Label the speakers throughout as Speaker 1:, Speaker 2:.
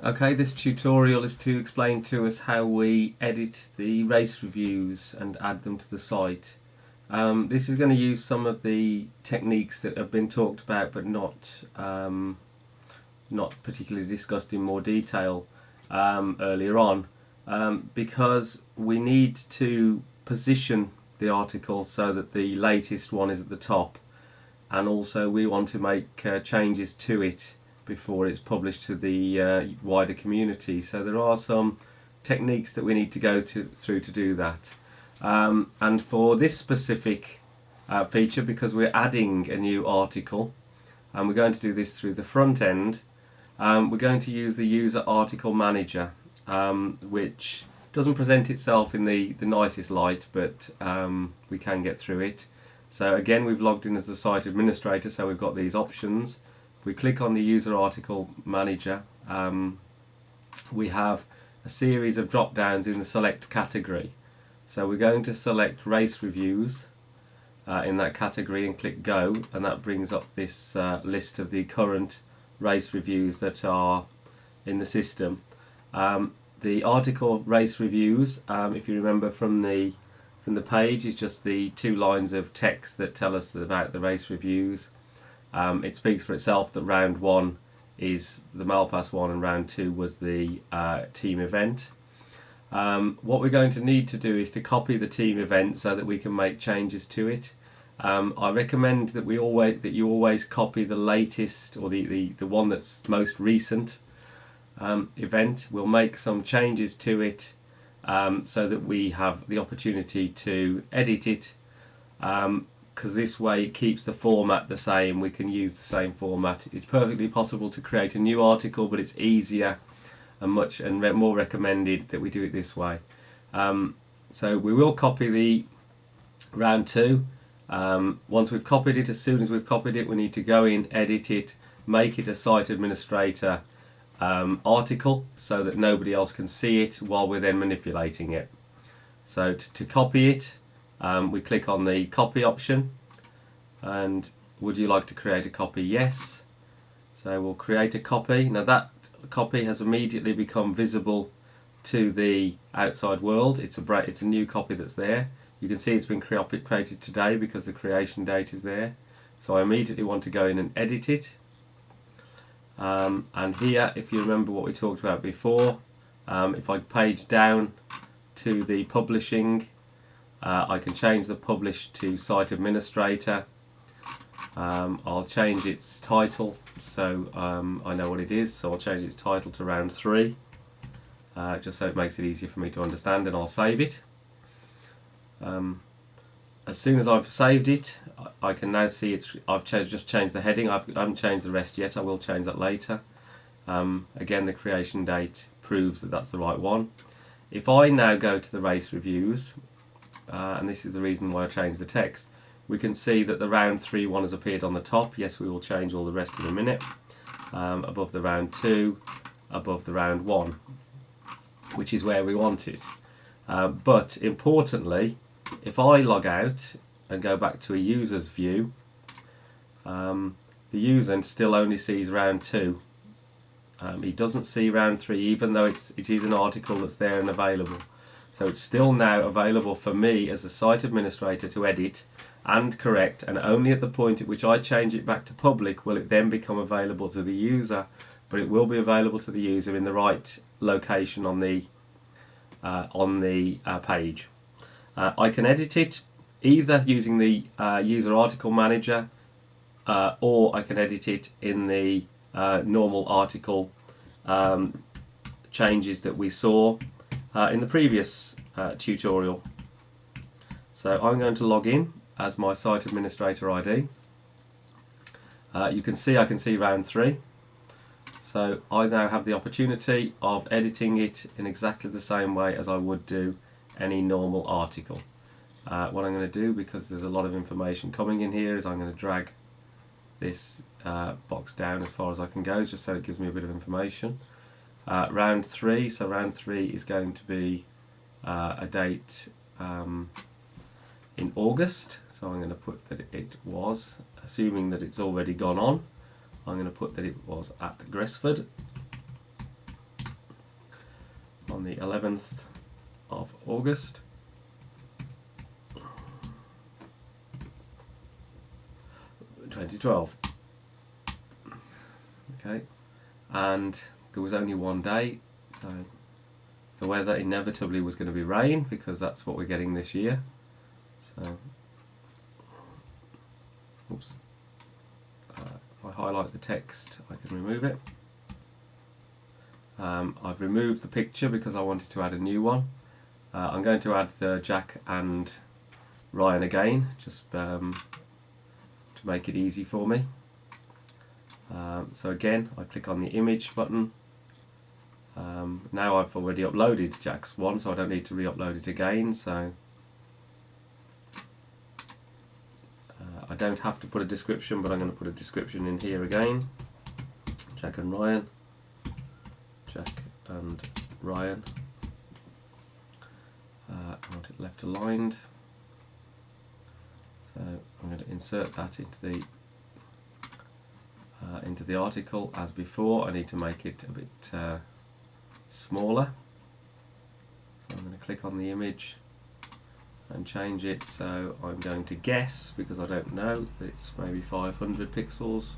Speaker 1: Okay, this tutorial is to explain to us how we edit the race reviews and add them to the site. This is going to use some of the techniques that have been talked about but not particularly discussed in more detail earlier on, because we need to position the article so that the latest one is at the top, and also we want to make changes to it before it's published to the wider community. So there are some techniques that we need to go through to do that. And for this specific feature, because we're adding a new article, and we're going to do this through the front end, we're going to use the user article manager, which doesn't present itself in the nicest light, but we can get through it. So again, we've logged in as the site administrator, so we've got these options. If we click on the user article manager, we have a series of drop downs in the select category. So we're going to select race reviews in that category and click go, and that brings up this list of the current race reviews that are in the system. The article race reviews, if you remember from the page, is just the 2 lines of text that tell us about the race reviews. It speaks for itself that round 1 is the Malpass one and round 2 was the team event. What we're going to need to do is to copy the team event so that we can make changes to it. I recommend that you always copy the latest, or the one that's most recent event. We'll make some changes to it so that we have the opportunity to edit it, because this way it keeps the format the same. We can use the same format. It's perfectly possible to create a new article, but it's easier and more recommended that we do it this way. So we will copy the round 2. Once we've copied it, as soon as we've copied it, we need to go in, edit it, make it a site administrator article so that nobody else can see it while we're then manipulating it. So to copy it, we click on the copy option, and would you like to create a copy? Yes. So we'll create a copy. Now that copy has immediately become visible to the outside world. It's a new copy that's there. You can see it's been created today because the creation date is there. So I immediately want to go in and edit it. And here, if you remember what we talked about before, if I page down to the publishing, I can change the publish to site administrator. I'll change its title so I know what it is, so I'll change its title to round 3, just so it makes it easier for me to understand, and I'll save it. As soon as I've saved it, I can now see I've just changed the heading. I haven't changed the rest yet. I will change that later. Again, the creation date proves that that's the right one. If I now go to the race reviews, and this is the reason why I changed the text, we can see that the round 3 one has appeared on the top. Yes, we will change all the rest in a minute. Above the round 2, above the round 1, which is where we want it. But importantly, if I log out and go back to a user's view, the user still only sees round 2. He doesn't see round 3, even though it is an article that's there and available. So it's still now available for me as a site administrator to edit and correct, and only at the point at which I change it back to public will it then become available to the user. But it will be available to the user in the right location on the page. I can edit it either using the user article manager, or I can edit it in the normal article changes that we saw in the previous tutorial. So I'm going to log in as my site administrator ID. You can see I can see round 3. So I now have the opportunity of editing it in exactly the same way as I would do any normal article. What I'm going to do, because there's a lot of information coming in here, is I'm going to drag this box down as far as I can go, just so it gives me a bit of information. Round 3, so round 3 is going to be a date in August, so I'm going to put that it was, assuming that it's already gone on, I'm going to put that it was at Gresford. on the 11th of August. (2012). Okay, and there was only one day, so the weather inevitably was going to be rain because that's what we're getting this year. So, oops. If I highlight the text, I can remove it. I've removed the picture because I wanted to add a new one. I'm going to add the Jack and Ryan again, just to make it easy for me. So again, I click on the image button. Now I've already uploaded Jack's one, so I don't need to re-upload it again. So I don't have to put a description, but I'm going to put a description in here again. Jack and Ryan. Jack and Ryan. I want it left aligned. So I'm going to insert that into the article as before. I need to make it a bit smaller. So I'm going to click on the image and change it, so I'm going to guess, because I don't know, that it's maybe 500 pixels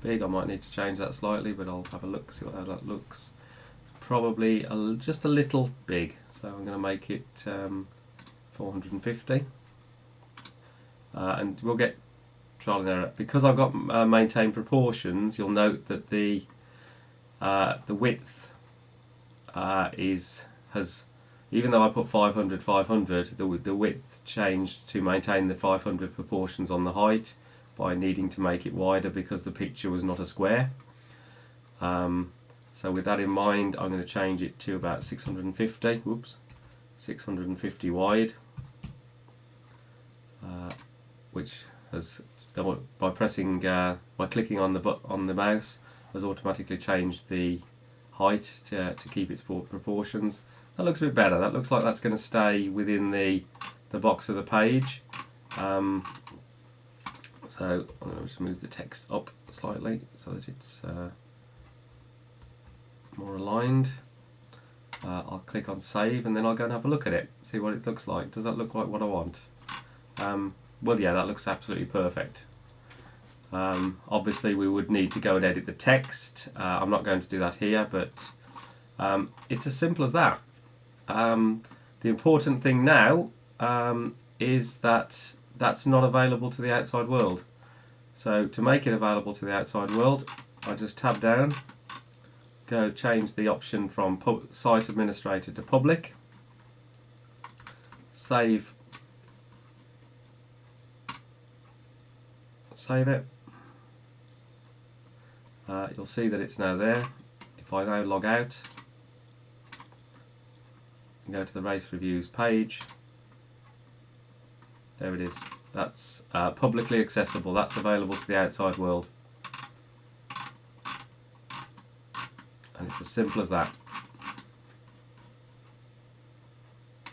Speaker 1: big. I might need to change that slightly, but I'll have a look, see how that looks. Probably just a little big, so I'm going to make it 450, and we'll get trial and error. Because I've got maintained proportions, you'll note that the width has, even though I put 500, 500, the width changed to maintain the 500 proportions on the height by needing to make it wider because the picture was not a square. So with that in mind, I'm going to change it to about 650, whoops, 650 wide, which has, by clicking on the mouse, has automatically changed the height to keep its proportions. That looks a bit better. That looks like that's going to stay within the box of the page. So I'm going to just move the text up slightly so that it's more aligned. I'll click on save, and then I'll go and have a look at it, see what it looks like. Does that look like what I want? Well, yeah, that looks absolutely perfect. Obviously we would need to go and edit the text. I'm not going to do that here, but it's as simple as that. The important thing now is that that's not available to the outside world. So to make it available to the outside world, I just tab down, go change the option from Site Administrator to Public, save it. You'll see that it's now there. If I now log out and go to the race reviews page, there it is. That's publicly accessible. That's available to the outside world. And it's as simple as that.